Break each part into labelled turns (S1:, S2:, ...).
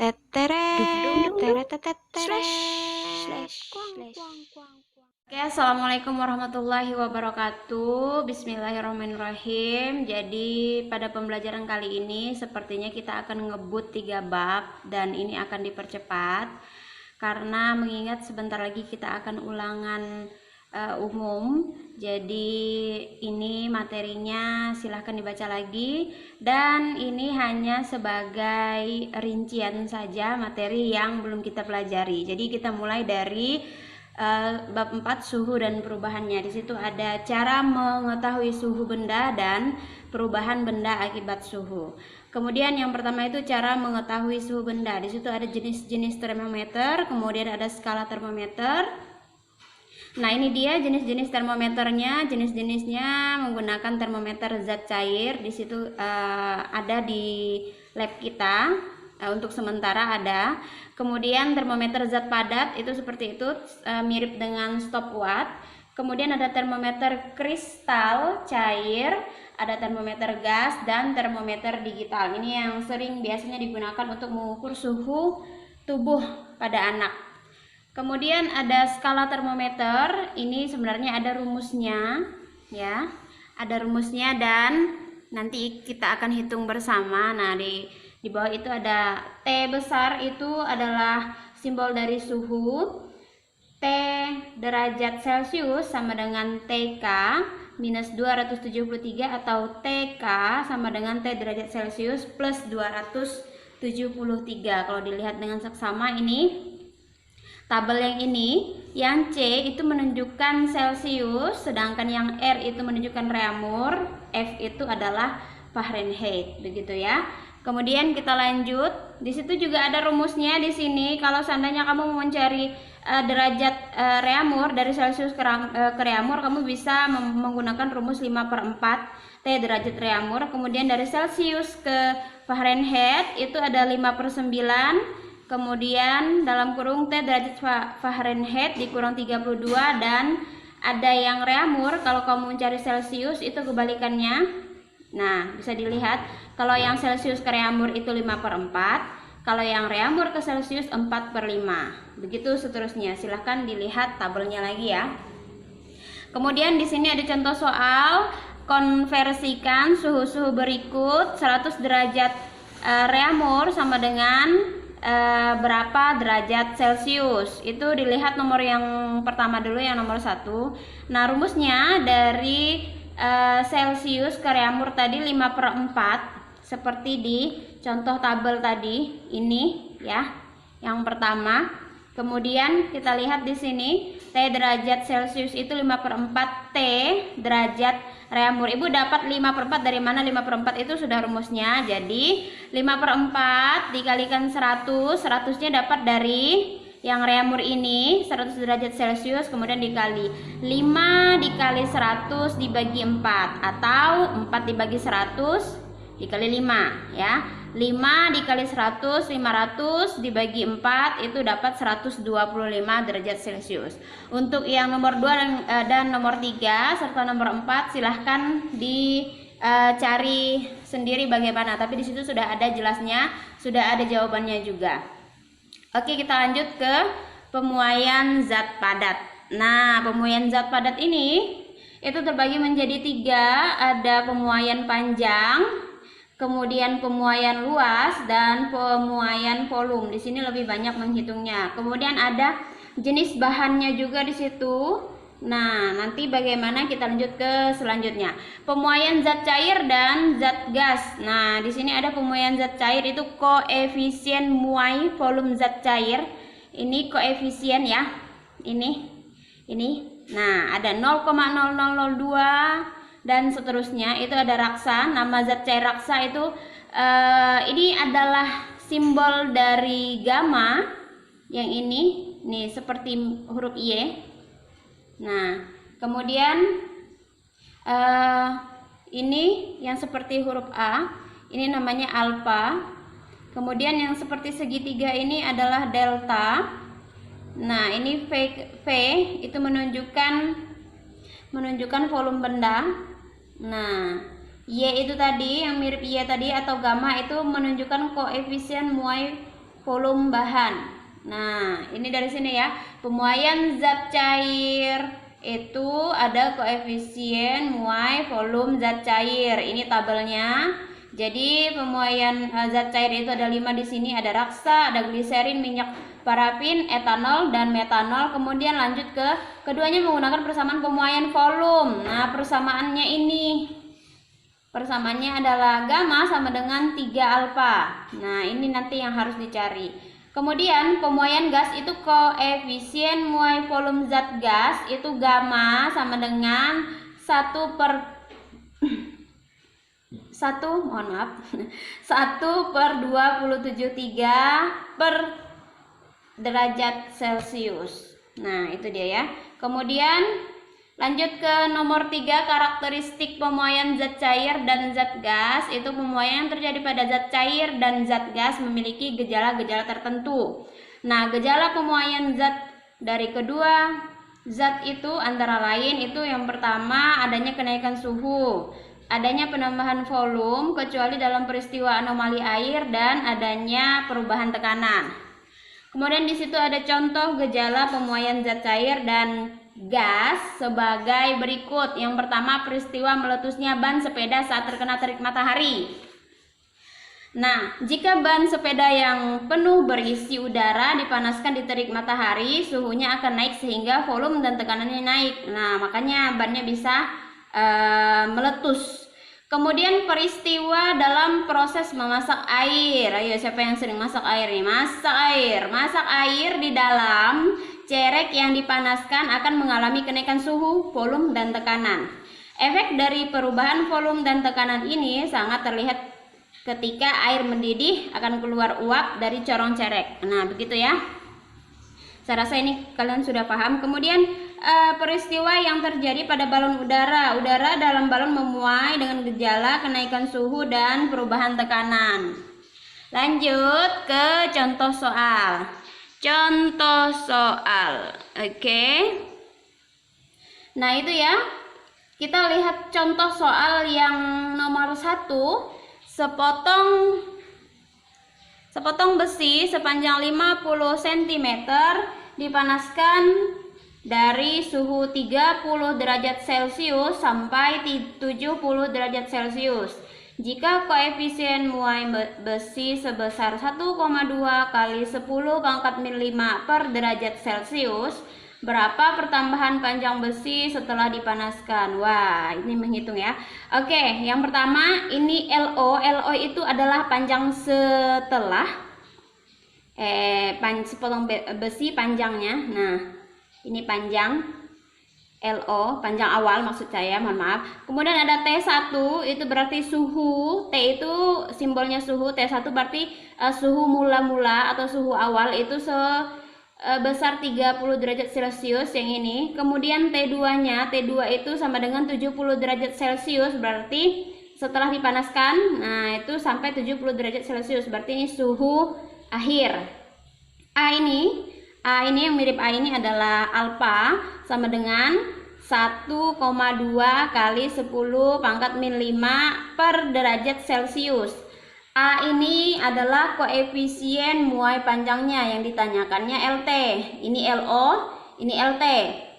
S1: Teteret, teret, teteret,
S2: Slash,
S1: slash,
S2: kuang,
S1: slash.
S2: kuang, kuang, kuang.
S1: Oke, assalamualaikum warahmatullahi wabarakatuh. Bismillahirrahmanirrahim. Jadi pada pembelajaran kali ini sepertinya kita akan ngebut 3 bab dan ini akan dipercepat karena mengingat sebentar lagi kita akan ulangan umum. Jadi ini materinya silahkan dibaca lagi dan ini hanya sebagai rincian saja materi yang belum kita pelajari. Jadi kita mulai dari bab 4 suhu dan perubahannya. Di situ ada cara mengetahui suhu benda dan perubahan benda akibat suhu. Kemudian yang pertama itu cara mengetahui suhu benda. Di situ ada jenis-jenis termometer, kemudian ada skala termometer. Nah, ini dia jenis-jenis termometernya. Jenis-jenisnya menggunakan termometer zat cair. Di situ ada di lab kita. Untuk sementara ada. Kemudian termometer zat padat itu seperti itu, mirip dengan stopwatch. Kemudian ada termometer kristal cair, ada termometer gas dan termometer digital. Ini yang sering biasanya digunakan untuk mengukur suhu tubuh pada anak. Kemudian ada skala termometer. Ini sebenarnya ada rumusnya, ya. Ada rumusnya dan nanti kita akan hitung bersama. Nah, di bawah itu ada T besar, itu adalah simbol dari suhu. T derajat Celcius sama dengan TK minus 273 atau TK sama dengan T derajat Celcius plus 273. Kalau dilihat dengan seksama ini tabel yang ini, yang C itu menunjukkan Celcius, sedangkan yang R itu menunjukkan reaumur, F itu adalah Fahrenheit, begitu ya. Kemudian kita lanjut. Di situ juga ada rumusnya di sini. Kalau seandainya kamu mau mencari derajat reaumur dari Celcius ke reaumur, kamu bisa menggunakan rumus 5/4 T derajat reaumur. Kemudian dari Celcius ke Fahrenheit itu ada 5/9. Kemudian dalam kurung T derajat Fahrenheit dikurang 32, dan ada yang reaumur. Kalau kamu mencari Celcius itu kebalikannya. Nah, bisa dilihat kalau yang Celcius ke reaumur itu 5/4, kalau yang reaumur ke Celcius 4/5. Begitu seterusnya. Silahkan dilihat tabelnya lagi ya. Kemudian di sini ada contoh soal, konversikan suhu-suhu berikut. 100 derajat reaumur sama dengan berapa derajat Celcius. Itu dilihat nomor yang pertama dulu, yang nomor 1. Nah, rumusnya dari Celcius ke reaumur tadi 5/4 seperti di contoh tabel tadi ini ya, yang pertama. Kemudian kita lihat di sini T derajat Celcius itu 5/4 T derajat reaumur. Ibu dapat 5/4 dari mana? 5/4 itu sudah rumusnya. Jadi 5/4 dikalikan 100, 100-nya dapat dari yang reaumur ini 100 derajat Celcius, kemudian dikali 5 dikali 100 dibagi 4, atau 4 dibagi 100 dikali 5 ya. 5 dikali 100, 500 dibagi 4 itu dapat 125 derajat Celcius. Untuk yang nomor 2 dan nomor 3 serta nomor 4 silahkan dicari sendiri bagaimana, tapi di situ sudah ada jelasnya, sudah ada jawabannya juga. Oke, kita lanjut ke pemuaian zat padat. Nah, pemuaian zat padat ini itu terbagi menjadi 3. Ada pemuaian panjang, kemudian pemuaian luas, dan pemuaian volume. Di sini lebih banyak menghitungnya. Kemudian ada jenis bahannya juga di situ. Nah, nanti bagaimana kita lanjut ke selanjutnya. Pemuaian zat cair dan zat gas. Nah, di sini ada pemuaian zat cair, itu koefisien muai volume zat cair. Ini koefisien ya. Ini. Nah, ada 0,0002 dan seterusnya. Itu ada raksa. Nama zat cair raksa itu ini adalah simbol dari gamma. Yang ini nih seperti huruf Y. Nah, kemudian ini yang seperti huruf A, ini namanya alfa. Kemudian yang seperti segitiga ini adalah delta. Nah, ini V itu menunjukkan volume benda. Nah, Y itu tadi yang mirip Y tadi atau gamma itu menunjukkan koefisien muai volume bahan. Nah, ini dari sini ya. Pemuaian zat cair itu ada koefisien muai volume zat cair. Ini tabelnya. Jadi pemuaian zat cair itu ada 5 di sini, ada raksa, ada gliserin, minyak parafin, etanol dan metanol. Kemudian lanjut ke keduanya menggunakan persamaan pemuaian volume. Nah, persamaannya ini. Persamaannya adalah gamma sama dengan 3 alfa. Nah, ini nanti yang harus dicari. Kemudian pemuaian gas itu koefisien muai volume zat gas itu gamma sama dengan 1 per 1/273 per derajat Celcius. Nah, itu dia ya. Kemudian lanjut ke nomor 3, karakteristik pemuaian zat cair dan zat gas. Itu pemuaian yang terjadi pada zat cair dan zat gas memiliki gejala-gejala tertentu. Nah, gejala pemuaian zat dari kedua zat itu antara lain itu yang pertama adanya kenaikan suhu, adanya penambahan volume kecuali dalam peristiwa anomali air dan adanya perubahan tekanan. Kemudian di situ ada contoh gejala pemuaian zat cair dan gas sebagai berikut. Yang pertama, peristiwa meletusnya ban sepeda saat terkena terik matahari. Nah, jika ban sepeda yang penuh berisi udara dipanaskan di terik matahari, suhunya akan naik sehingga volume dan tekanannya naik. Nah, makanya bannya bisa meletus. Kemudian peristiwa dalam proses memasak air. Ayo, siapa yang sering masak air nih? Masak air. Masak air di dalam cerek yang dipanaskan akan mengalami kenaikan suhu, volume, dan tekanan. Efek dari perubahan volume dan tekanan ini sangat terlihat ketika air mendidih akan keluar uap dari corong cerek. Nah, begitu ya. Saya rasa ini kalian sudah paham. Kemudian peristiwa yang terjadi pada balon udara. Udara dalam balon memuai dengan gejala kenaikan suhu dan perubahan tekanan. Lanjut ke contoh soal. Contoh soal. Oke. Nah, itu ya. Kita lihat contoh soal yang nomor 1. Sepotong besi sepanjang 50 cm dipanaskan dari suhu 30 derajat Celcius sampai 70 derajat Celcius. Jika koefisien muai besi sebesar 1,2 kali 10 pangkat min 5 per derajat Celcius, berapa pertambahan panjang besi setelah dipanaskan? Wah, ini menghitung ya. Oke, yang pertama ini LO. LO itu adalah panjang setelah sepotong besi panjangnya. Nah, ini panjang LO, panjang awal maksud saya, mohon maaf. Kemudian ada T1, itu berarti suhu. T itu simbolnya suhu, T1 berarti suhu mula-mula atau suhu awal itu sebesar 30 derajat Celcius yang ini. Kemudian T2-nya, T2 itu sama dengan 70 derajat Celcius, berarti setelah dipanaskan, nah itu sampai 70 derajat Celcius, berarti ini suhu akhir. A ini yang mirip A ini adalah alfa sama dengan 1,2 kali 10 pangkat min 5 per derajat Celcius. A ini adalah koefisien muai panjangnya yang ditanyakannya LT. Ini LO, ini LT.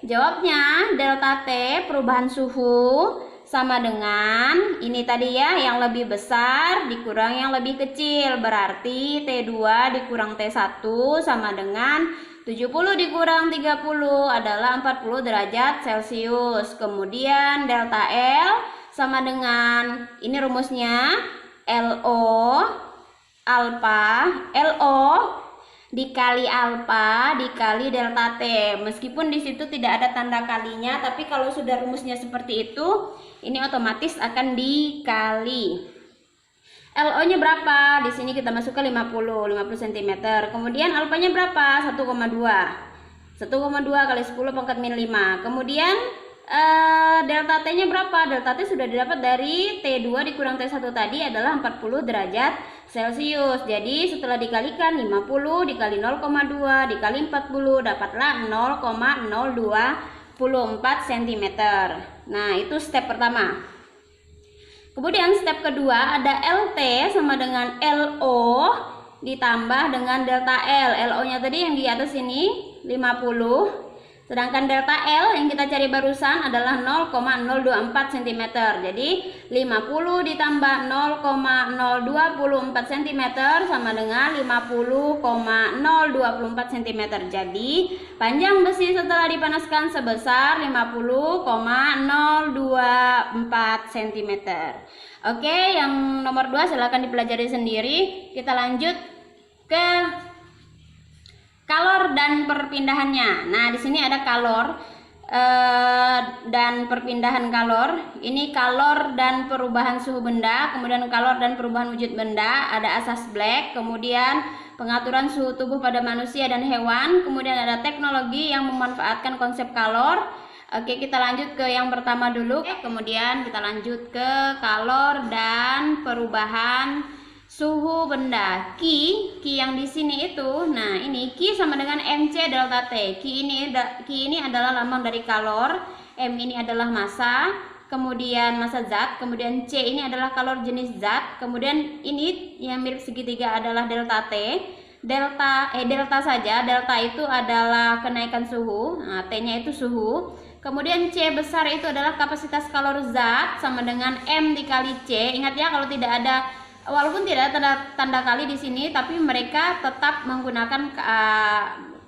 S1: Jawabnya delta T perubahan suhu sama dengan ini tadi ya, yang lebih besar dikurang yang lebih kecil. Berarti T2 dikurang T1 sama dengan 70 dikurang 30 adalah 40 derajat Celcius. Kemudian delta L sama dengan ini rumusnya LO alfa, LO dikali alfa dikali delta T. Meskipun di situ tidak ada tanda kalinya, tapi kalau sudah rumusnya seperti itu, ini otomatis akan dikali. LO-nya berapa? Di sini kita masukkan 50 cm. Kemudian alfanya berapa? 1,2. 1,2 kali 10 pangkat min 5. Kemudian delta T-nya berapa? Delta T sudah didapat dari T2 dikurang T1 tadi adalah 40 derajat Celcius. Jadi setelah dikalikan 50 dikali 0,2 dikali 40 dapatlah 0,024 cm. Nah, itu step pertama. Kemudian step kedua ada LT sama dengan LO. ditambah dengan delta L. LO-nya tadi yang di atas ini 50. Sedangkan delta L yang kita cari barusan adalah 0,024 cm. Jadi 50 ditambah 0,024 cm sama dengan 50,024 cm. Jadi panjang besi setelah dipanaskan sebesar 50,024 cm. Oke, yang nomor 2 silahkan dipelajari sendiri. Kita lanjut ke kalor dan perpindahannya. Nah, di sini ada kalor dan perpindahan kalor. Ini kalor dan perubahan suhu benda, kemudian kalor dan perubahan wujud benda, ada asas Black, kemudian pengaturan suhu tubuh pada manusia dan hewan, kemudian ada teknologi yang memanfaatkan konsep kalor. Oke, kita lanjut ke yang pertama dulu. Kemudian kita lanjut ke kalor dan perubahan suhu benda. Ki yang di sini itu, nah ini Ki sama dengan MC delta T. Ki ini adalah lambang dari kalor, M ini adalah massa, kemudian massa zat, kemudian C ini adalah kalor jenis zat, kemudian ini yang mirip segitiga adalah delta T. Delta saja, delta itu adalah kenaikan suhu, nah, T-nya itu suhu. Kemudian C besar itu adalah kapasitas kalor zat sama dengan M dikali C. Ingat ya, kalau tidak ada, walaupun tidak ada tanda kali di sini, tapi mereka tetap menggunakan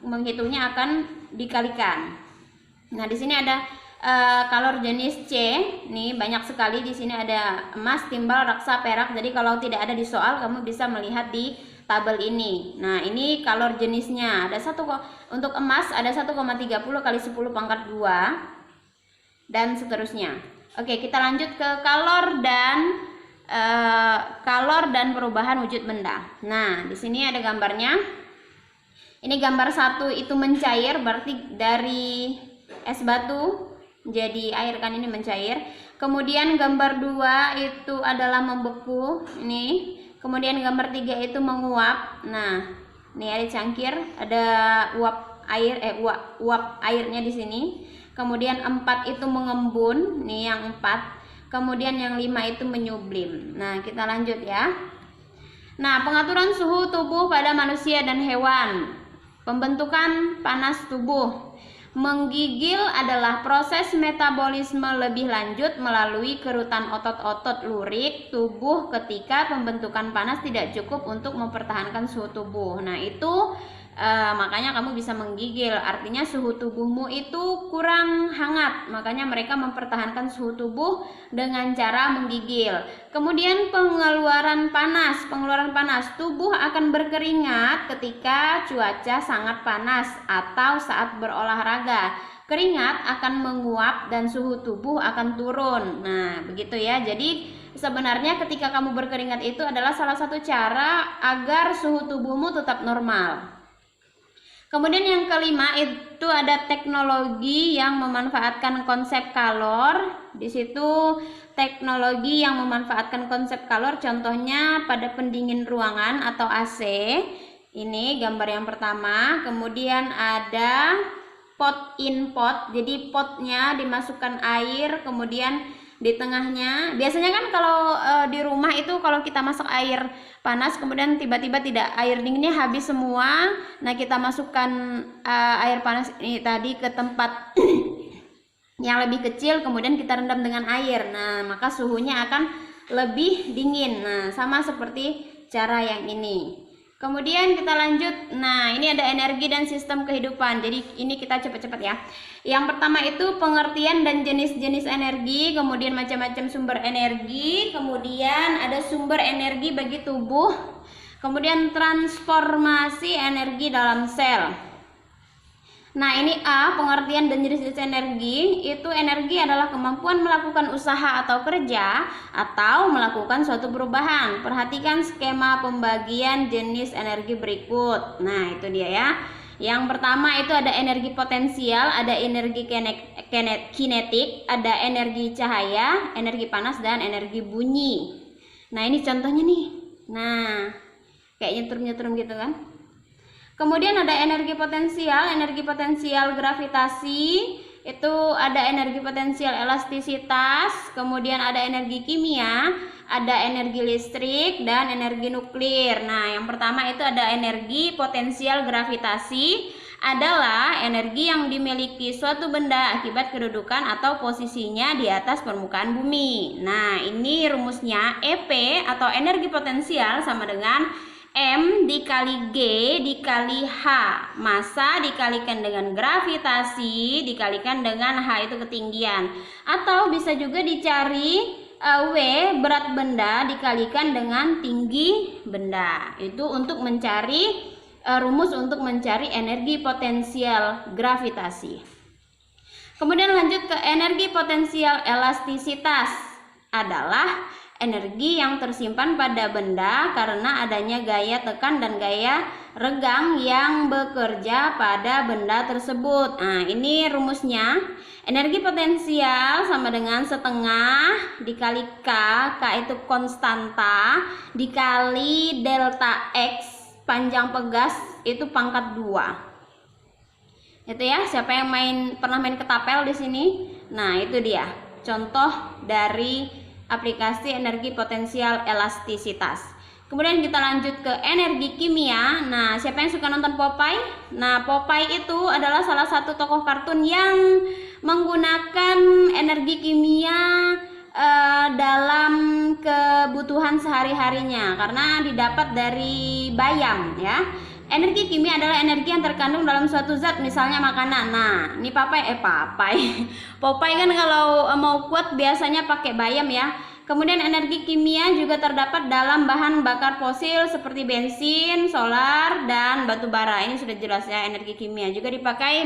S1: menghitungnya akan dikalikan. Nah, di sini ada kalor jenis C. Nih banyak sekali di sini, ada emas, timbal, raksa, perak. Jadi kalau tidak ada di soal, kamu bisa melihat di tabel ini. Nah, ini kalor jenisnya. Ada untuk emas ada 1,30 kali 10 pangkat 2 dan seterusnya. Oke, kita lanjut ke kalor dan perubahan wujud benda. Nah, di sini ada gambarnya. Ini gambar 1 itu mencair, berarti dari es batu jadi air kan, ini mencair. Kemudian gambar 2 itu adalah membeku, ini. Kemudian gambar 3 itu menguap. Nah, ini ada cangkir, ada uap airnya di sini. Kemudian 4 itu mengembun, nih yang 4. Kemudian yang 5 itu menyublim. Nah, kita lanjut ya. Nah, pengaturan suhu tubuh pada manusia dan hewan. Pembentukan panas tubuh. Menggigil adalah proses metabolisme lebih lanjut melalui kerutan otot-otot lurik tubuh ketika pembentukan panas tidak cukup untuk mempertahankan suhu tubuh. Nah, itu makanya kamu bisa menggigil, artinya suhu tubuhmu itu kurang hangat, makanya mereka mempertahankan suhu tubuh dengan cara menggigil. Kemudian pengeluaran panas, tubuh akan berkeringat ketika cuaca sangat panas atau saat berolahraga. Keringat akan menguap dan suhu tubuh akan turun. Nah, begitu ya. Jadi sebenarnya ketika kamu berkeringat itu adalah salah satu cara agar suhu tubuhmu tetap normal. Kemudian yang kelima itu ada teknologi yang memanfaatkan konsep kalor. Di situ teknologi yang memanfaatkan konsep kalor contohnya pada pendingin ruangan atau AC. Ini gambar yang pertama. Kemudian ada pot in pot. Jadi potnya dimasukkan air, kemudian di tengahnya. Biasanya kan kalau di rumah itu kalau kita masak air panas kemudian tiba-tiba tidak, air dinginnya habis semua. Nah, kita masukkan air panas ini tadi ke tempat yang lebih kecil, kemudian kita rendam dengan air. Nah, maka suhunya akan lebih dingin. Nah, sama seperti cara yang ini. Kemudian kita lanjut. Nah, ini ada energi dan sistem kehidupan. Jadi ini kita cepat-cepat ya. Yang pertama itu pengertian dan jenis-jenis energi, kemudian macam-macam sumber energi, kemudian ada sumber energi bagi tubuh, kemudian transformasi energi dalam sel. Nah, ini A, pengertian dan jenis-jenis energi. Itu energi adalah kemampuan melakukan usaha atau kerja atau melakukan suatu perubahan. Perhatikan skema pembagian jenis energi berikut. Nah, itu dia ya. Yang pertama itu ada energi potensial, ada energi kinetik, ada energi cahaya, energi panas, dan energi bunyi. Nah, ini contohnya nih. Nah, kayak nyetrum-nyetrum gitu kan. Kemudian ada energi potensial gravitasi, itu ada energi potensial elastisitas, kemudian ada energi kimia, ada energi listrik, dan energi nuklir. Nah, yang pertama itu ada energi potensial gravitasi, adalah energi yang dimiliki suatu benda akibat kedudukan atau posisinya di atas permukaan bumi. Nah, ini rumusnya EP atau energi potensial sama dengan M dikali G dikali H, massa dikalikan dengan gravitasi dikalikan dengan H itu ketinggian, atau bisa juga dicari W berat benda dikalikan dengan tinggi benda. Itu untuk mencari rumus untuk mencari energi potensial gravitasi. Kemudian lanjut ke energi potensial elastisitas, adalah energi yang tersimpan pada benda karena adanya gaya tekan dan gaya regang yang bekerja pada benda tersebut. Nah, ini rumusnya. Energi potensial sama dengan setengah dikali K, K itu konstanta, dikali delta X, panjang pegas itu pangkat 2. Itu ya, siapa yang pernah main ketapel di sini? Nah, itu dia contoh dari aplikasi energi potensial elastisitas. Kemudian kita lanjut ke energi kimia. Nah, siapa yang suka nonton Popeye? Nah, Popeye itu adalah salah satu tokoh kartun yang menggunakan energi kimia dalam kebutuhan sehari-harinya karena didapat dari bayam ya. Energi kimia adalah energi yang terkandung dalam suatu zat, misalnya makanan. Nah, ini Popeye Popeye kan kalau mau kuat biasanya pakai bayam ya. Kemudian energi kimia juga terdapat dalam bahan bakar fosil seperti bensin, solar, dan batu bara. Ini sudah jelas ya, energi kimia juga dipakai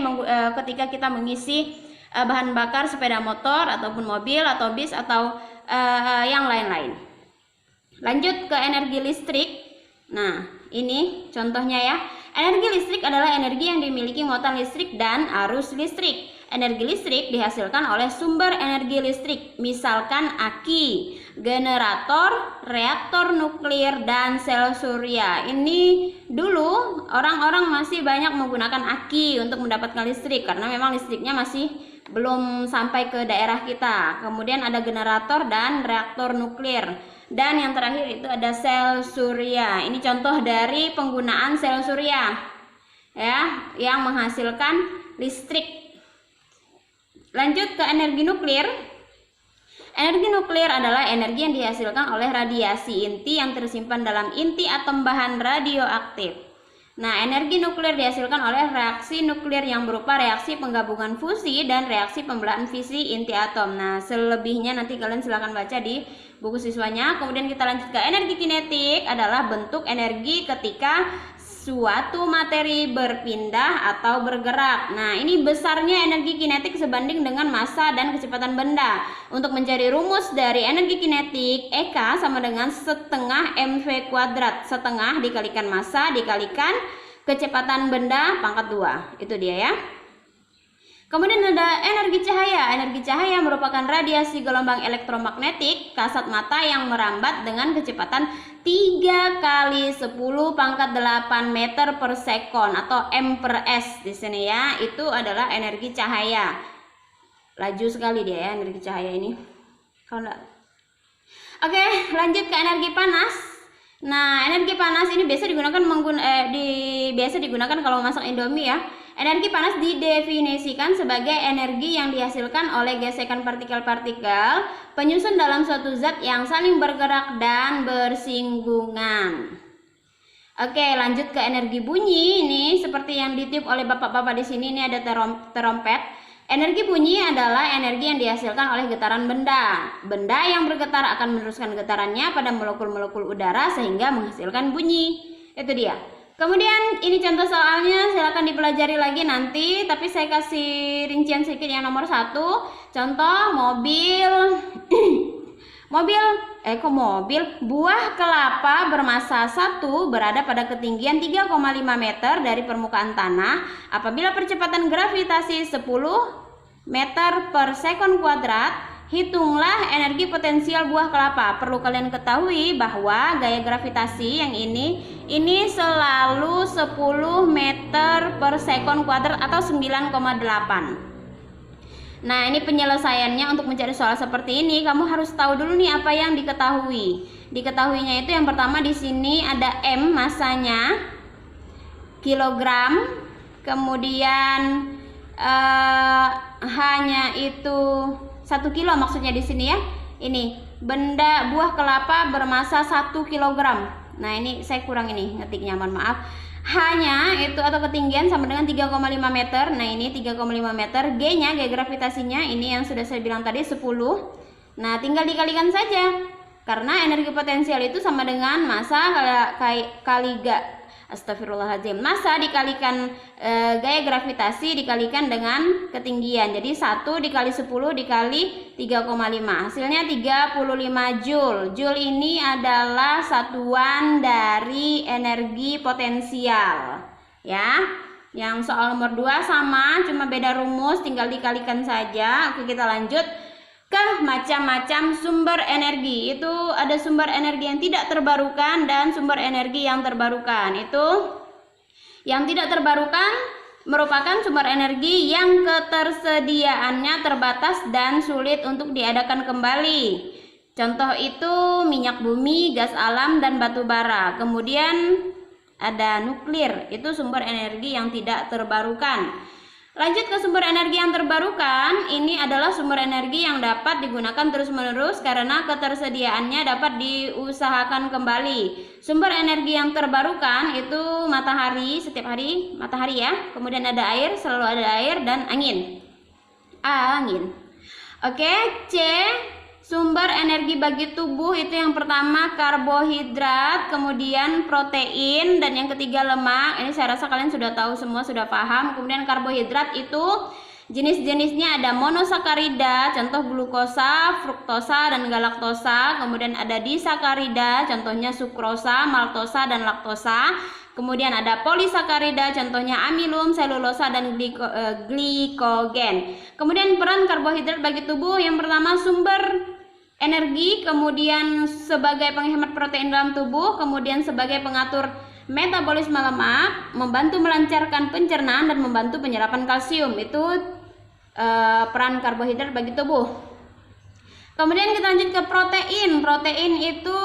S1: ketika kita mengisi bahan bakar sepeda motor ataupun mobil atau bis atau yang lain-lain. Lanjut ke energi listrik. Nah, ini contohnya ya. Energi listrik adalah energi yang dimiliki muatan listrik dan arus listrik. Energi listrik dihasilkan oleh sumber energi listrik, misalkan aki, generator, reaktor nuklir, dan sel surya. Ini dulu orang-orang masih banyak menggunakan aki untuk mendapatkan listrik karena memang listriknya masih belum sampai ke daerah kita. Kemudian ada generator dan reaktor nuklir. Dan yang terakhir itu ada sel surya. Ini contoh dari penggunaan sel surya ya, yang menghasilkan listrik. Lanjut ke energi nuklir. Energi nuklir adalah energi yang dihasilkan oleh radiasi inti yang tersimpan dalam inti atom bahan radioaktif. Nah, energi nuklir dihasilkan oleh reaksi nuklir yang berupa reaksi penggabungan fusi dan reaksi pembelahan fisi inti atom. Nah, selebihnya nanti kalian silahkan baca di buku siswanya. Kemudian kita lanjut ke energi kinetik, adalah bentuk energi ketika suatu materi berpindah atau bergerak. Nah, ini besarnya energi kinetik sebanding dengan massa dan kecepatan benda. Untuk mencari rumus dari energi kinetik, EK sama dengan setengah mv kuadrat. Setengah dikalikan massa dikalikan kecepatan benda pangkat 2. Itu dia ya. Kemudian ada energi cahaya. Energi cahaya merupakan radiasi gelombang elektromagnetik kasat mata yang merambat dengan kecepatan 3 kali 10 pangkat 8 meter per sekon atau m/s di sini ya. Itu adalah energi cahaya. Laju sekali dia ya energi cahaya ini. Oke, lanjut ke energi panas. Nah, energi panas ini biasa digunakan kalau masak Indomie ya. Energi panas didefinisikan sebagai energi yang dihasilkan oleh gesekan partikel-partikel penyusun dalam suatu zat yang saling bergerak dan bersinggungan. Oke, lanjut ke energi bunyi. Ini seperti yang ditiup oleh bapak-bapak di sini. Ini ada terompet. Energi bunyi adalah energi yang dihasilkan oleh getaran benda. Benda yang bergetar akan meneruskan getarannya pada molekul-molekul udara sehingga menghasilkan bunyi. Itu dia. Kemudian ini contoh soalnya, silakan dipelajari lagi nanti, tapi saya kasih rincian sedikit yang nomor 1. Contoh mobil. Buah kelapa bermassa 1 berada pada ketinggian 3,5 meter dari permukaan tanah. Apabila percepatan gravitasi 10 meter per sekon kuadrat, hitunglah energi potensial buah kelapa. Perlu kalian ketahui bahwa gaya gravitasi yang ini selalu 10 meter per sekon kuadrat atau 9,8. Nah, ini penyelesaiannya untuk mencari soal seperti ini, kamu harus tahu dulu nih apa yang diketahui. Diketahuinya itu yang pertama di sini ada M masanya, kilogram, kemudian hanya itu 1 kilo maksudnya di sini ya. Ini benda buah kelapa bermasa 1 kilogram. Nah, ini saya kurang ini ngetiknya, mohon maaf. Hanya itu atau ketinggian sama dengan 3,5 meter. Nah, ini 3,5 meter. G-nya, G gravitasinya ini yang sudah saya bilang tadi 10. Nah, tinggal dikalikan saja. Karena energi potensial itu sama dengan massa kali astagfirullahaladzim. Massa dikalikan gaya gravitasi dikalikan dengan ketinggian. Jadi 1 dikali 10 dikali 3,5. Hasilnya 35 Joule. Joule ini adalah satuan dari energi potensial. Ya. Yang soal nomor 2 sama, cuma beda rumus, tinggal dikalikan saja. Oke, kita lanjut ke macam-macam sumber energi. Itu ada sumber energi yang tidak terbarukan dan sumber energi yang terbarukan. Itu yang tidak terbarukan merupakan sumber energi yang ketersediaannya terbatas dan sulit untuk diadakan kembali. Contoh itu minyak bumi, gas alam, dan batu bara. Kemudian ada nuklir, itu sumber energi yang tidak terbarukan. Lanjut ke sumber energi yang terbarukan. Ini adalah sumber energi yang dapat digunakan terus-menerus karena ketersediaannya dapat diusahakan kembali. Sumber energi yang terbarukan itu matahari, setiap hari matahari ya. Kemudian ada air, selalu ada air, dan angin. Angin. Oke, C. Sumber energi bagi tubuh itu yang pertama karbohidrat, kemudian protein, dan yang ketiga lemak. Ini saya rasa kalian sudah tahu semua, sudah paham. Kemudian karbohidrat itu jenis-jenisnya ada monosakarida, contoh glukosa, fruktosa, dan galaktosa. Kemudian ada disakarida, contohnya sukrosa, maltosa, dan laktosa. Kemudian ada polisakarida, contohnya amilum, selulosa, dan glikogen. Kemudian peran karbohidrat bagi tubuh, yang pertama sumber energi, kemudian sebagai penghemat protein dalam tubuh, kemudian sebagai pengatur metabolisme lemak, membantu melancarkan pencernaan, dan membantu penyerapan kalsium. Itu peran karbohidrat bagi tubuh. Kemudian kita lanjut ke protein. Protein itu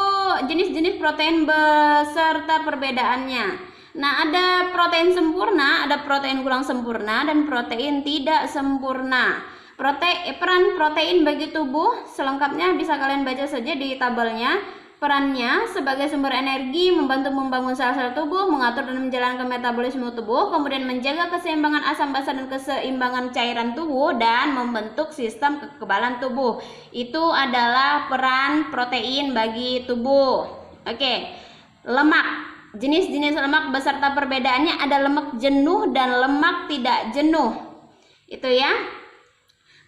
S1: jenis-jenis protein beserta perbedaannya. Nah, ada protein sempurna, ada protein kurang sempurna, dan protein tidak sempurna. Peran protein bagi tubuh selengkapnya bisa kalian baca saja di tabelnya. Perannya sebagai sumber energi, membantu membangun sel-sel tubuh, mengatur dan menjalankan metabolisme tubuh, kemudian menjaga keseimbangan asam basa dan keseimbangan cairan tubuh, dan membentuk sistem kekebalan tubuh. Itu adalah peran protein bagi tubuh. Oke, lemak. Jenis-jenis lemak beserta perbedaannya ada lemak jenuh dan lemak tidak jenuh. Itu ya.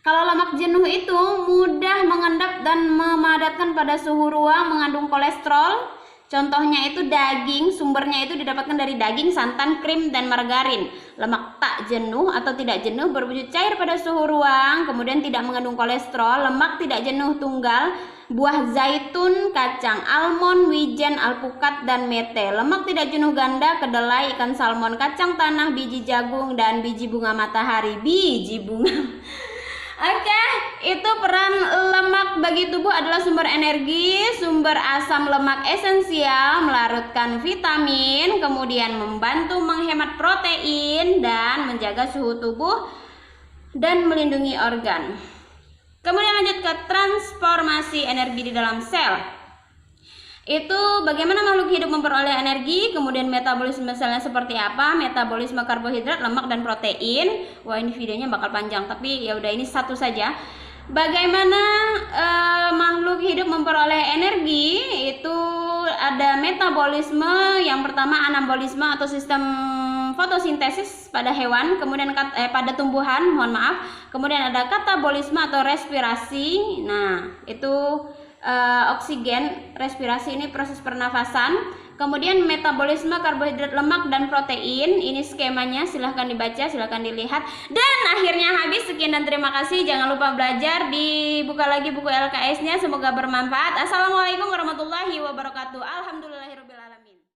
S1: Kalau lemak jenuh itu mudah mengendap dan memadatkan pada suhu ruang, mengandung kolesterol. Contohnya itu daging, sumbernya itu didapatkan dari daging, santan, krim, dan margarin. Lemak tak jenuh atau tidak jenuh berwujud cair pada suhu ruang, kemudian tidak mengandung kolesterol. Lemak tidak jenuh tunggal, buah zaitun, kacang almond, wijen, alpukat, dan mete. Lemak tidak jenuh ganda, kedelai, ikan salmon, kacang tanah, biji jagung, dan biji bunga matahari. Biji bunga. Oke, itu peran lemak bagi tubuh adalah sumber energi, sumber asam lemak esensial, melarutkan vitamin, kemudian membantu menghemat protein dan menjaga suhu tubuh dan melindungi organ. Kemudian lanjut ke transformasi energi di dalam sel. Itu bagaimana makhluk hidup memperoleh energi, kemudian metabolisme selnya seperti apa, metabolisme karbohidrat, lemak, dan protein. Wah, ini videonya bakal panjang, tapi ya udah, ini satu saja. Bagaimana makhluk hidup memperoleh energi? Itu ada metabolisme, yang pertama anabolisme atau sistem fotosintesis pada hewan, kemudian pada tumbuhan, mohon maaf. Kemudian ada katabolisme atau respirasi. Nah, itu oksigen, respirasi, ini proses pernafasan. Kemudian metabolisme karbohidrat, lemak, dan protein. Ini skemanya, silahkan dibaca, silahkan dilihat. Dan akhirnya habis. Sekian dan terima kasih. Jangan lupa belajar, dibuka lagi buku LKS-nya. Semoga bermanfaat. Assalamualaikum warahmatullahi wabarakatuh. Alhamdulillahirobbilalamin.